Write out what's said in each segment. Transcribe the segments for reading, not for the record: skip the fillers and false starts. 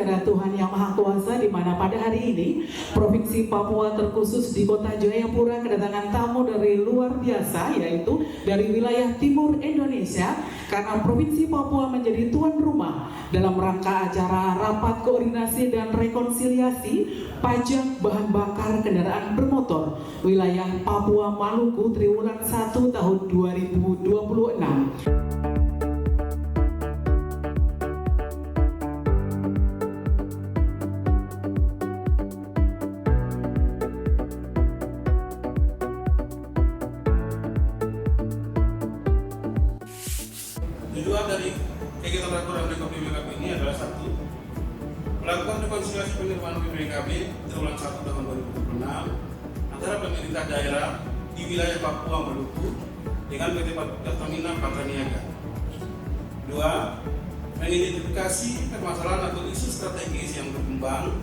ya Tuhan Yang Maha Kuasa, di mana pada hari ini Provinsi Papua terkhusus di Kota Jayapura kedatangan tamu dari luar biasa, yaitu dari wilayah timur Indonesia, karena Provinsi Papua menjadi tuan rumah dalam rangka acara Rapat Koordinasi dan Rekonsiliasi Pajak Bahan Bakar Kendaraan Bermotor wilayah Papua Maluku Triwulan 1 tahun 2026. Tujuan dari kegiatan rapat dan BPKB ini adalah satu, melakukan rekonsiliasi penerimaan BPKB triwulan 1 tahun 2026 antara pemerintah daerah di wilayah Papua Maluku dengan PT Pertamina Patraniaga. Dua, mengidentifikasi permasalahan atau isu strategis yang berkembang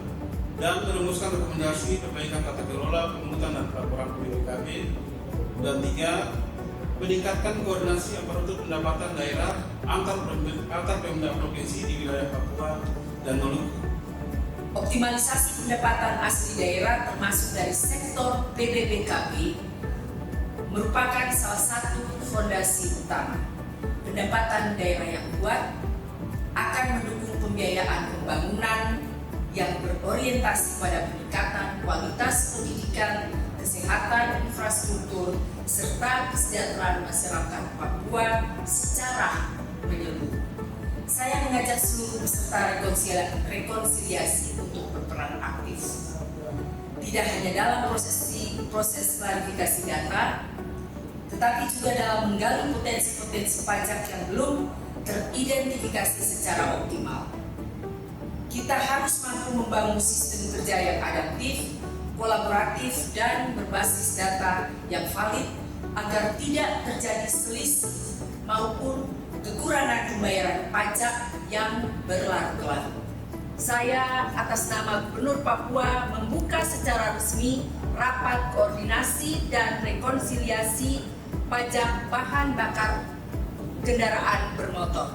dan merumuskan rekomendasi perbaikan tata kelola pengungutan dan pelaporan BPKB. Dan tiga, meningkatkan koordinasi aparatur pendapatan daerah antar Pemda provinsi di wilayah Papua dan Maluku. Optimalisasi pendapatan asli daerah termasuk dari sektor BPKB merupakan salah satu fondasi utama. Pendapatan daerah yang kuat akan mendukung pembiayaan pembangunan yang berorientasi pada peningkatan kualitas pendidikan, kesehatan, infrastruktur, serta kesejahteraan masyarakat Papua secara menyeluruh. Saya mengajak seluruh peserta rekonsiliasi untuk berperan aktif, tidak hanya dalam proses klarifikasi data, tetapi juga dalam menggali potensi-potensi pajak yang belum teridentifikasi secara optimal. Kita harus mampu membangun sistem kerja yang adaptif, kolaboratif, dan berbasis data yang valid agar tidak terjadi selisih maupun kekurangan pembayaran pajak yang berlarut-larut. Saya atas nama Gubernur Papua membuka secara resmi Rapat Koordinasi dan Rekonsiliasi Pajak Bahan Bakar Kendaraan Bermotor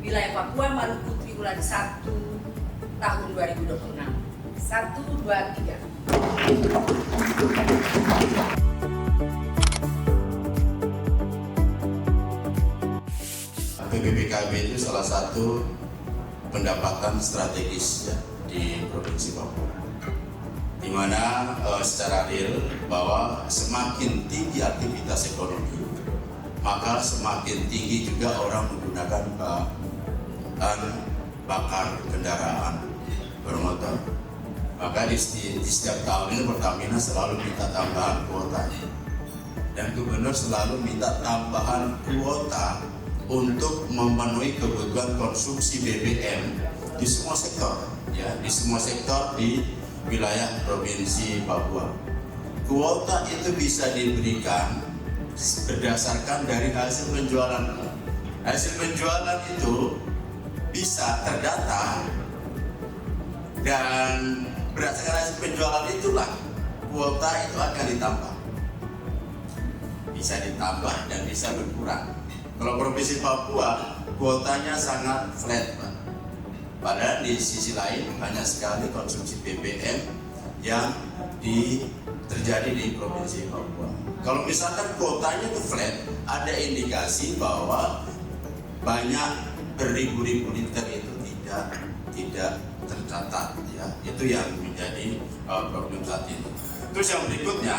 wilayah Papua Maluku Triwulan 1 tahun 2026. 1, 2, 3. BPKB itu salah satu pendapatan strategis ya, di Provinsi Papua, di mana secara real bahwa semakin tinggi aktivitas ekonomi, maka semakin tinggi juga orang menggunakan bahan bakar kendaraan bermotor. Maka di setiap tahun ini Pertamina selalu minta tambahan kuota, dan Gubernur selalu minta tambahan kuota untuk memenuhi kebutuhan konsumsi BBM di semua sektor, ya, di semua sektor di wilayah Provinsi Papua. Kuota itu bisa diberikan berdasarkan dari hasil penjualan. Hasil penjualan itu bisa terdata, dan berdasarkan hasil penjualan itulah kuota itu akan ditambah. Bisa ditambah dan bisa berkurang. Kalau Provinsi Papua, kuotanya sangat flat, Pak. Padahal di sisi lain banyak sekali konsumsi BBM yang terjadi di Provinsi Papua. Kalau misalkan kuotanya itu flat, ada indikasi bahwa banyak beribu-ribu liter itu tidak tercatat, ya. Itu yang menjadi problem saat ini. Terus yang berikutnya,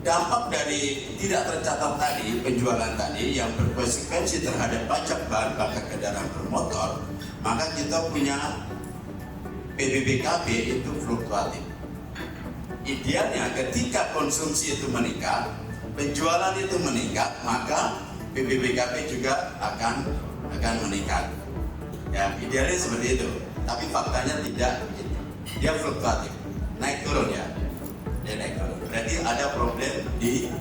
dampak dari tidak tercatat tadi, penjualan tadi yang berkonsekuensi terhadap pajak bahan bakar kendaraan bermotor, maka kita punya PBBKB itu fluktuatif. Idealnya ketika konsumsi itu meningkat, penjualan itu meningkat, maka PBBKB juga akan meningkat. Ya, idealnya seperti itu. Tapi faktanya tidak begitu. Dia fluktuatif, naik turun ya. Dia naik turun. Berarti ada problem di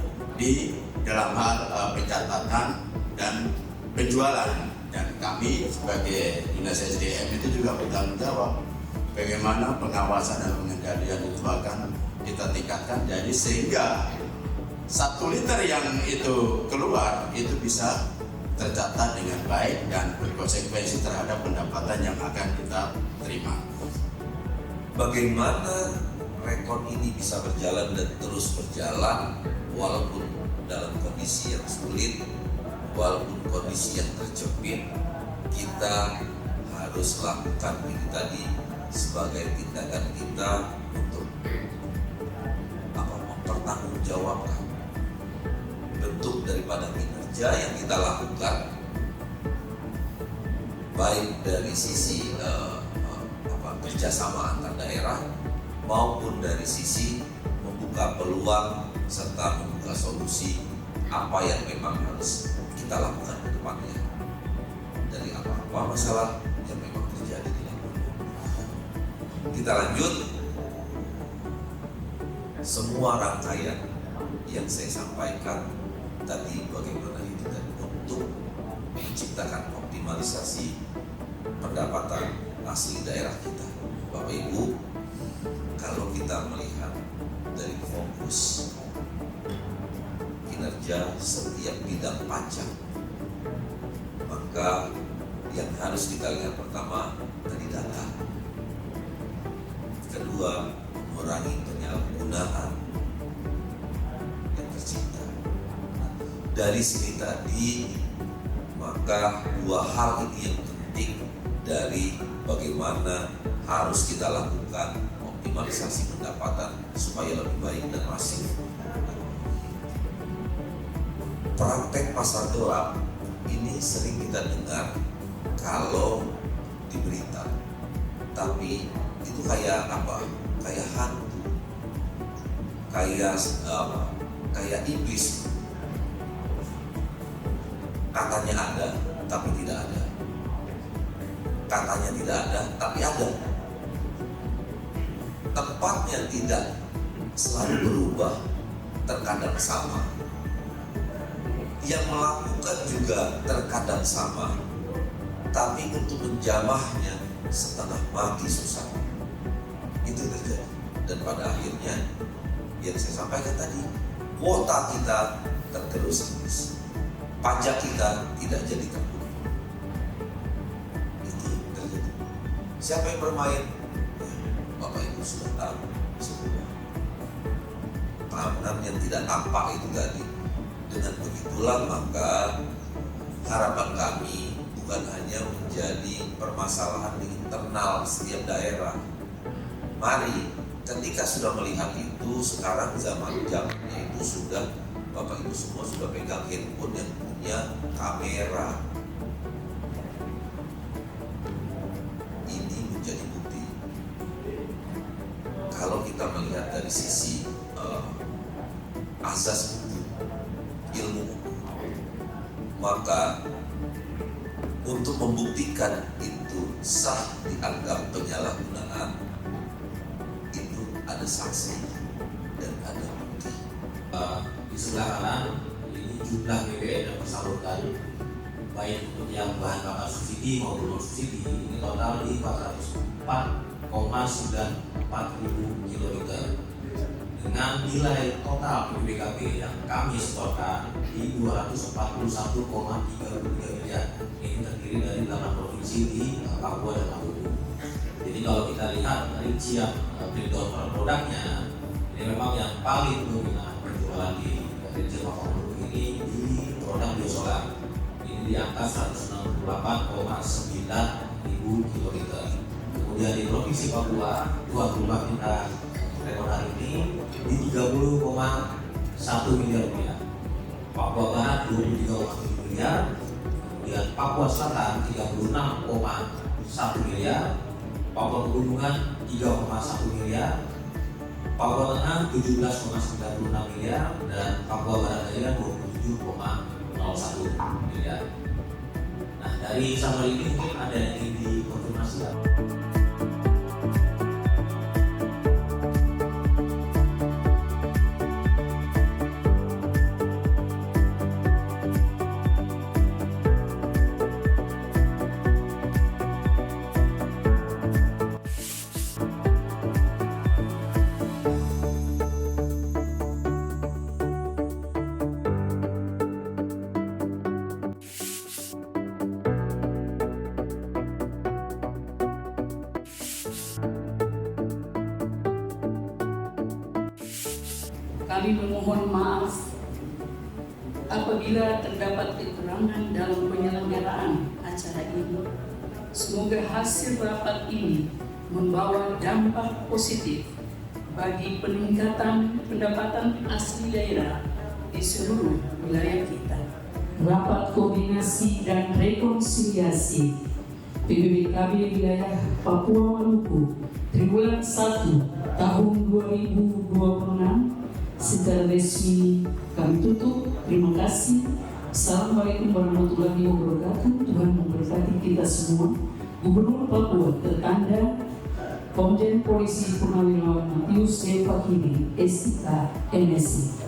dalam hal pencatatan dan penjualan. Dan kami sebagai Dinas SDM itu juga bertanggung jawab bagaimana pengawasan dan pengendalian itu akan kita tingkatkan, jadi sehingga 1 liter yang itu keluar itu bisa tercatat dengan baik dan berkonsekuensi terhadap pendapatan yang akan kita terima. Bagaimana rekor ini bisa berjalan dan terus berjalan walaupun dalam kondisi yang sulit, walaupun kondisi yang terjepit, kita harus lakukan ini tadi sebagai tindakan kita untuk mempertanggungjawabkan bentuk daripada kinerja yang kita lakukan, baik dari sisi kerjasama antar daerah maupun dari sisi membuka peluang serta membuka solusi apa yang memang harus kita lakukan ke depannya dari apa-apa masalah yang memang terjadi di Lampung. Kita lanjut. Semua rangkaian yang saya sampaikan tadi bagaimana itu dan untuk menciptakan optimalisasi pendapatan asli daerah kita. Bapak Ibu, kalau kita melihat dari fokus kinerja setiap bidang pajak, maka yang harus kita lihat pertama tadi data, kedua mengurangi penyalahgunaan yang tercipta. Dari sini tadi maka dua hal ini yang penting dari bagaimana harus kita lakukan optimalisasi pendapatan supaya lebih baik dan masif. Praktek pasar gelap ini sering kita dengar kalau di berita, tapi itu kayak apa? Kayak hantu, kayak iblis. Katanya ada, tapi tidak ada. Katanya tidak ada, tapi ada. Tempatnya tidak selalu berubah, terkadang sama. Yang melakukan juga terkadang sama, tapi untuk menjamahnya setengah mati susah. Itu terjadi. Dan pada akhirnya yang saya sampaikan tadi, kuota kita tergerus-gerus, pajak kita tidak jadi terpenuhi. Itu terjadi. Siapa yang bermain? Bapak Ibu sudah tahu semua. Peranan yang tidak tampak itu tadi. Dengan begitulah maka harapan kami bukan hanya menjadi permasalahan di internal setiap daerah. Mari ketika sudah melihat itu, sekarang zamannya itu sudah Bapak Ibu semua sudah pegang handphone yang punya kamera. Ini menjadi bukti. Kalau kita melihat dari sisi asas ilmu, maka untuk membuktikan itu sah dianggap penyalahgunaan, itu ada saksi dan ada bukti. Di sebelah kanan ini jumlah BBM yang tersalurkan baik untuk yang bahan bakar subsidi maupun non subsidi, ini total di 404,94 ribu kiloliter dengan nilai total PPBKB yang kami setorkan di 241,33 miliar. Ini terdiri dari 8 provinsi di Papua dan Maluku. Jadi kalau kita lihat rincian breakdown per produknya, ini memang yang paling dominan penjualan di rincian Papua Maluku ini di produk biosolar. Ini di angka 168,9 ribu kiloliter. Kemudian di provinsi Papua, tuan rumah kita rekor hari ini di 30,1 miliar rupiah. Papua Barat 23,7 miliar, kemudian Papua Selatan 36,1 miliar, Papua Pegunungan 3,1 miliar, Papua Tengah 17,96 miliar, dan Papua Barat Daya 27,01 miliar. Nah, dari summary ini mungkin ada yang ingin dikonfirmasi. Kami memohon maaf apabila terdapat kekurangan dalam penyelenggaraan acara ini. Semoga hasil rapat ini membawa dampak positif bagi peningkatan pendapatan asli daerah di seluruh wilayah kita. Rapat Koordinasi dan Rekonsiliasi PBBKB Wilayah Papua Maluku Triwulan 1 tahun 2026 secara resmi kami tutup. Terima kasih. Assalamualaikum warahmatullahi wabarakatuh. Tuhan memberkati kita semua. Gubernur Papua tertanda Komjen Polisi Purnawirawan Matius D. Fakini, SIK, MSI.